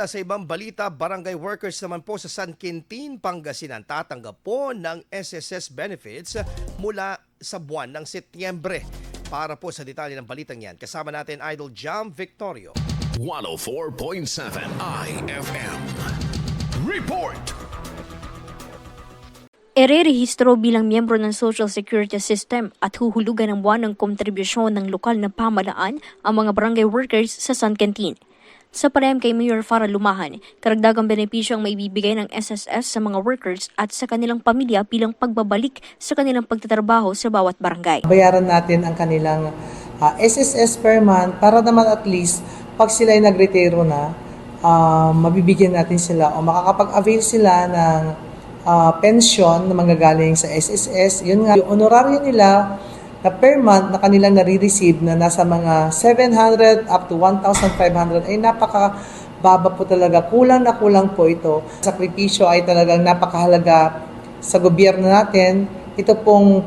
Sa ibang balita, barangay workers naman po sa San Quintin, Pangasinan tatanggap po ng SSS benefits mula sa buwan ng Setyembre. Para po sa detalye ng balitang yan, kasama natin Idol Jam Victorio. 104.7 IFM Report. Ererehistro bilang miyembro ng Social Security System at huhulugan ng buwan ng kontribusyon ng lokal na pamahalaan ang mga barangay workers sa San Quintin. Sa panayam kay Mayor Farah Lumahan, karagdagang benepisyo ang maibibigay ng SSS sa mga workers at sa kanilang pamilya bilang pagbabalik sa kanilang pagtatrabaho sa bawat barangay. Bayaran natin ang kanilang SSS per month para naman at least pag sila ay nagretiro na, mabibigyan natin sila o makakapag-avail sila ng pension na manggagaling sa SSS. Yun nga, yung honoraryo nila na per month na kanilang nare-receive na nasa mga 700 up to 1,500 ay napakababa po talaga. Kulang na kulang po ito. Sakripisyo ay talagang napakahalaga sa gobyerno natin. Ito pong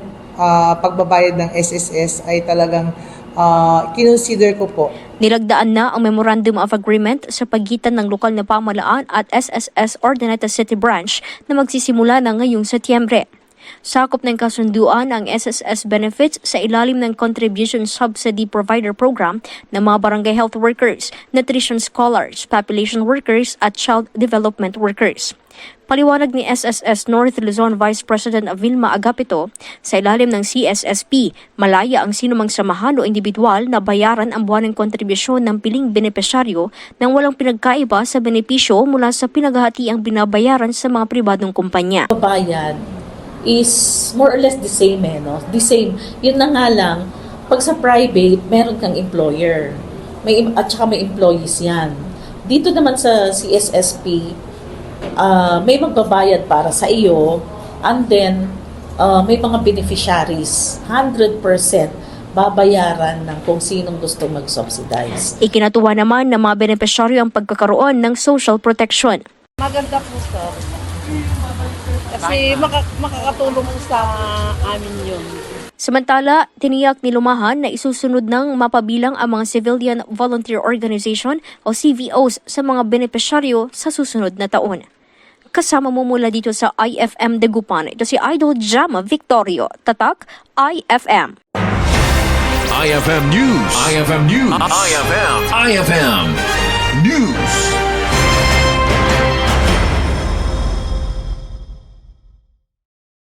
pagbabayad ng SSS ay talagang kinonsider ko po. Nilagdaan na ang Memorandum of Agreement sa pagitan ng lokal na pamahalaan at SSS Ordinata City Branch na magsisimula na ngayong Setyembre. Sakop ng kasunduan ang SSS benefits sa ilalim ng Contribution Subsidy Provider Program ng mga barangay health workers, nutrition scholars, population workers at child development workers. Paliwanag ni SSS North Luzon Vice President Vilma Agapito, sa ilalim ng CSSP, malaya ang sinumang samahan o individual na bayaran ang buwan ng kontribusyon ng piling benepisyaryo nang walang pinagkaiba sa benepisyo mula sa pinaghahatiang binabayaran sa mga pribadong kumpanya. Bayad is more or less the same, no? The same. Yun na nga lang, pag sa private, meron kang employer. At saka may employees yan. Dito naman sa CSSP, may magbabayad para sa iyo, and then may mga beneficiaries. 100% babayaran ng kung sinong gusto mag-subsidize. Ikinatuwa naman ng mga benepisyaryo ang pagkakaroon ng social protection. Maganda po, sir. Kasi makakatulong po sa amin yun. Samantala, tiniyak ni Lumahan na isusunod ng mapabilang ang mga Civilian Volunteer Organization o CVOs sa mga benepisyaryo sa susunod na taon. Kasama mo mula dito sa IFM Dagupan, ito si Idol Jam Victorio, Tatak IFM. IFM News. IFM News. IFM News.